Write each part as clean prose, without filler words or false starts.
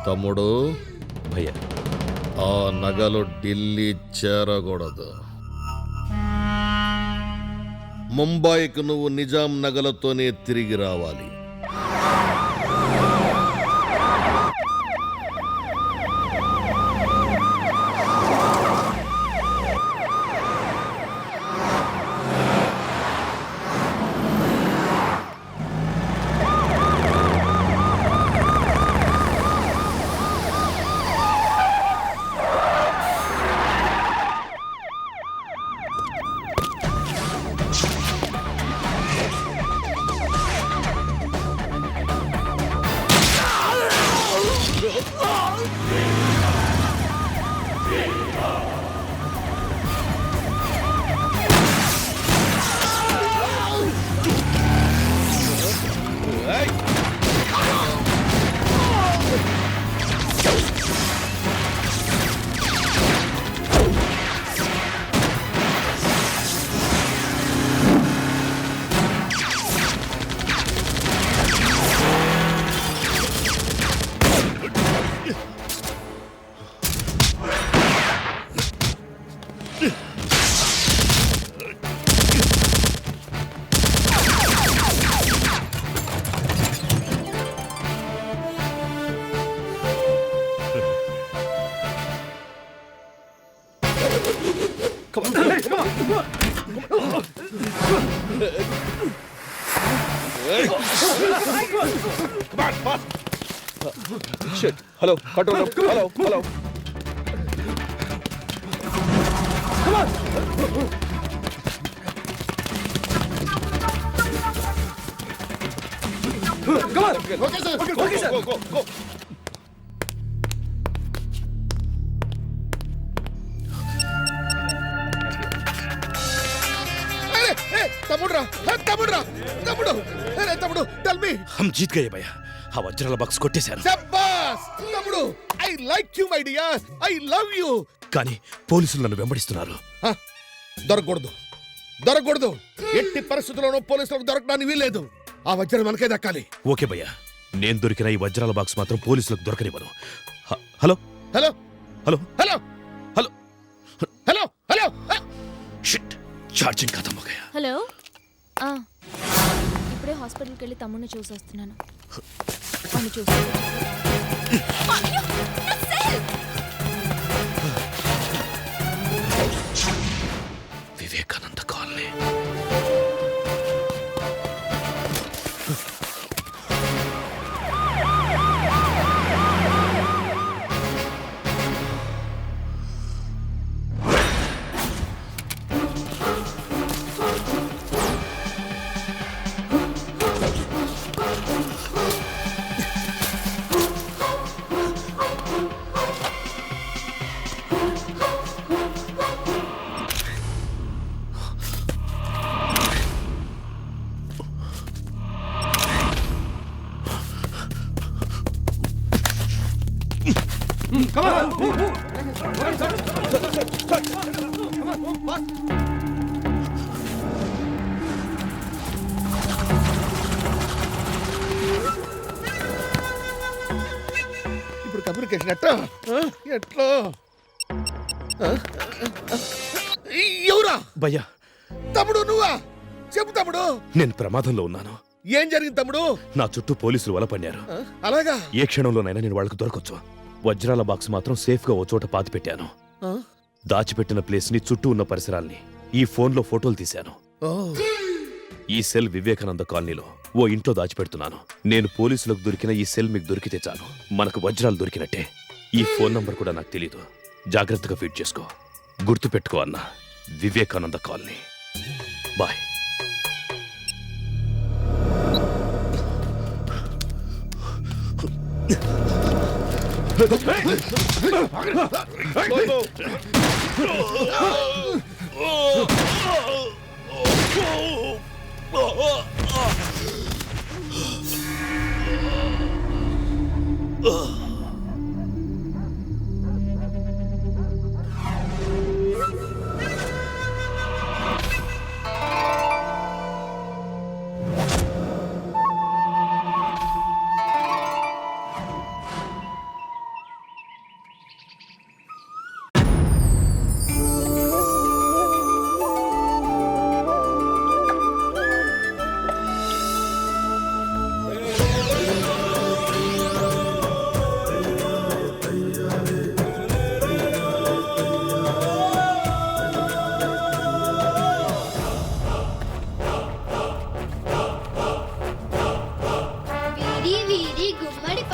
తమ్ముడు భయ్యా ఆ నగలు ఢిల్లీ చేరకూడదు. ముంబైకి నువ్వు నిజాం నగలతోనే తిరిగి రావాలి. హలో కంట్రోల్ హలో హలో తమ్ముడు టెల్ మీ. హమ్ జీత్ గయే భయ్యా. ఆ వజ్రాల బాక్స్ కొట్టేశారు. శబ్బాస్ తమ్ముడు, I like you my dear, I love you. కానీ పోలీసులు నన్ను వెంబడిస్తున్నారు. దొరకకూడదు. ఎట్టి పరిస్థితుల్లోనూ పోలీసులకు దొరకడానికి వీల్లేదు. ఆ వజ్రం మనకే దక్కాలి. ఓకే భయ్యా, నేను దొరికిన ఈ వజ్రాల బాక్స్ మాత్రం పోలీసులకు దొరకనివ్వను. Hello hello hello hello hello hello hello shit, charging ఖతం హో గయా. హలో, ఇప్పుడే హాస్పిటల్కి వెళ్ళి తమ్ముడిని చూసి వస్తున్నాను. వివేకానంద కాలనీ. ఇప్పుడు కమ్యూనికేషన్ ఎట్లా? ఎవరా? భయ్యా తమ్ముడు నువ్వా? చెప్పు తమ్ముడు. నేను ప్రమాదంలో ఉన్నాను. ఏం జరిగింది తమ్ముడు? నా చుట్టూ పోలీసులు వల పన్నారు. అలాగా? ఏ క్షణంలోనైనా నేను వాళ్ళకు దొరకొచ్చు. వజ్రాల బాక్స్ మాత్రం సేఫ్ గా ఓ చోట పాతి పెట్టాను. దాచిపెట్టిన ప్లేస్ ని, చుట్టూ ఉన్న పరిసరాల్ని ఈ ఫోన్లో ఫోటోలు తీశాను. ఈ సెల్ వివేకానంద కాలనీలో ఓ ఇంట్లో దాచిపెడుతున్నాను. నేను పోలీసులకు దొరికిన ఈ సెల్ మీకు దొరికితే చాలు, మనకు వజ్రాలు దొరికినట్టే. ఈ ఫోన్ నంబర్ కూడా నాకు తెలీదు. జాగ్రత్తగా ఫీడ్ చేసుకో. గుర్తు పెట్టుకో అన్న, వివేకానంద కాలనీ. బాయ్.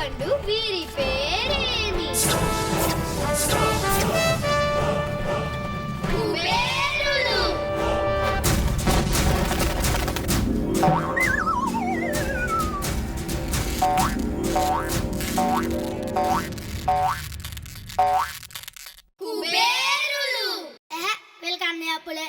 పండు వీరి పేరేమి కుబేరులు కుబేరులు వీళ్ళకి అన్నయ్య అప్పులే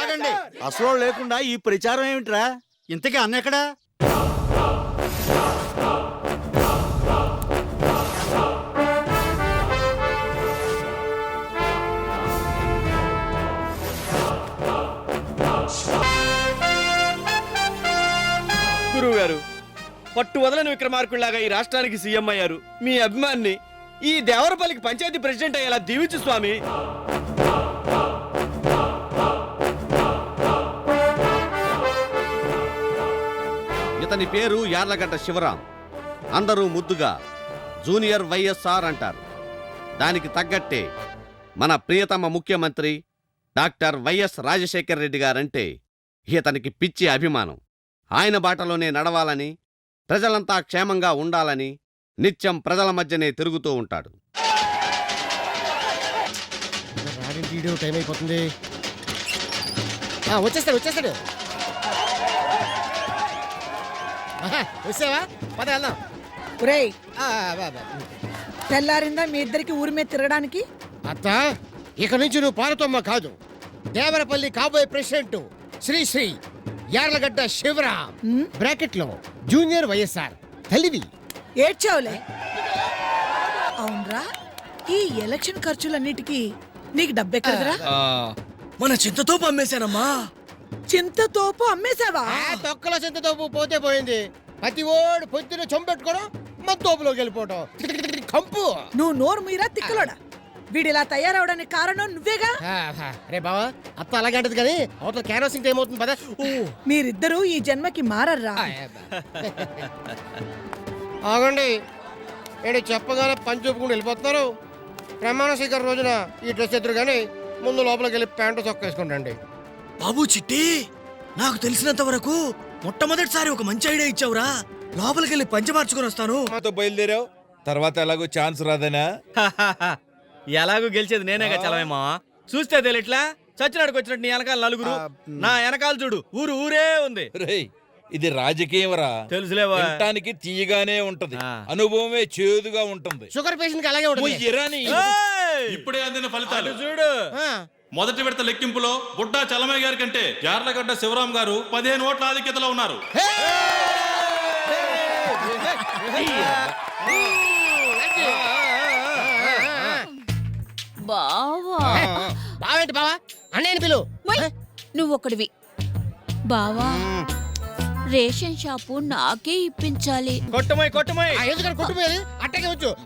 ఆగండి అసలు లేకుండా ఈ ప్రచారం ఏమిట్రా? ఇంతకీ అన్న ఎక్కడా? గురువు గారు, పట్టు వదలని విక్రమార్కుల్లాగా ఈ రాష్ట్రానికి సీఎం అయ్యారు. మీ అభిమాన్ని ఈ దేవరపల్లికి పంచాయతీ ప్రెసిడెంట్ అయ్యేలా దీవించు స్వామి. ఇతని పేరు యార్లగడ్డ శివరాం. అందరూ ముద్దుగా జూనియర్ వైఎస్ఆర్ అంటారు. దానికి తగ్గట్టే మన ప్రియతమ ముఖ్యమంత్రి doctor YS Rajasekhar Reddy guarantee ఇతనికి పిచ్చి అభిమానం. ఆయన బాటలోనే నడవాలని, ప్రజలంతా క్షేమంగా ఉండాలని నిత్యం ప్రజల మధ్యనే తిరుగుతూ ఉంటాడు. టైం అయిపోతుంది. వచ్చేస్తాడు. వచ్చావా? పద వెళ్దాం. ఒరేయ్, తెల్లారిందా మీ ఇద్దరికి ఊరి మీద తిరగడానికి? అత్త, ఇక నుంచి నువ్వు పార్వతమ్మ కాదు, దేవరపల్లి కాబోయే ప్రెసిడెంట్ శ్రీ శ్రీ యార్లగడ్డ శివరాం బ్రాకెట్ లో జూనియర్ వైఎస్ఆర్ తల్లివి. ఏడ్చావులే. అవునరా, ఈ ఎలక్షన్ ఖర్చులన్నిటికీ నీకు డబ్బెక్కడదరా? మన చింతతోపు అమ్మేశానమ్మా. చింతతోపు అమ్మేశావా? తొక్కల చింతతోపు పోతే పోయింది. ప్రతి ఓడు పొద్దున చొంపెట్టుకోవడం, మా తోపులోకి వెళ్ళిపోవడం కంపు. నువ్వు నోరు మీరా తిక్కలోడా. వీడిలా తయారవడానికి కారణం నువ్వేగా. రే బావా, అత్త అలాగంటది కానీ అవతల క్యారోసింగ్ ఏమవుతుంది పదా. మీరిద్దరూ ఈ జన్మకి మారర్రా. ఆగండి, ఏడు చెప్పగానే పని చూపుకుంటూ వెళ్ళిపోతున్నారు. ప్రమాణ స్వీకారం రోజున ఈ డ్రెస్ ఎదురు కానీ ముందు లోపలికి వెళ్ళి ప్యాంటు చొక్కా వేసుకుంటండి. బాబు చిట్టి, నాకు తెలిసినంత వరకు మొట్టమొదటిసారి ఒక మంచి ఐడియా ఇచ్చావురా. లోపలికి వెళ్ళి పంచ మార్చుకొని వస్తాను. మాతో బయలుదేరావు, తర్వాత ఎలాగో ఛాన్స్ రాదనా? ఎలాగో గెలిచేది నేనేగా చలవేమా. చూస్తే తెలియట్లా, చచ్చినాడికి వచ్చినట్టు నీ వెనకాల నలుగురు, నా వెనకాల చూడు ఊరు ఊరే ఉంది. రేయ్, ఇది రాజకీయమరా. తెలుసులేవా, వినటానికి తీయగానే ఉంటది, అనుభవమే చేదుగా ఉంటుంది. షుగర్ పేషెంట్ కి అలాగే ఉంటుంది. ఇరానీ ఇప్పుడే అందిన ఫలితాలు చూడు. మొదటి విడత లెక్కింపులో బుడ్డా చలమయ్య గారి కంటే యార్లగడ్డ శివరాం గారు 15 ఓట్ల ఆధిక్యతలో ఉన్నారు. బావేంటి బావా, అన్నయ్యని పిలు. నువ్వు ఒకడివి బావా. రేషన్ షాపు నాకే ఇప్పించాలి. కొట్టుమోయ్ కొట్టుమోయ్ ఎందుకని కుటుంబం అట్టగే వచ్చు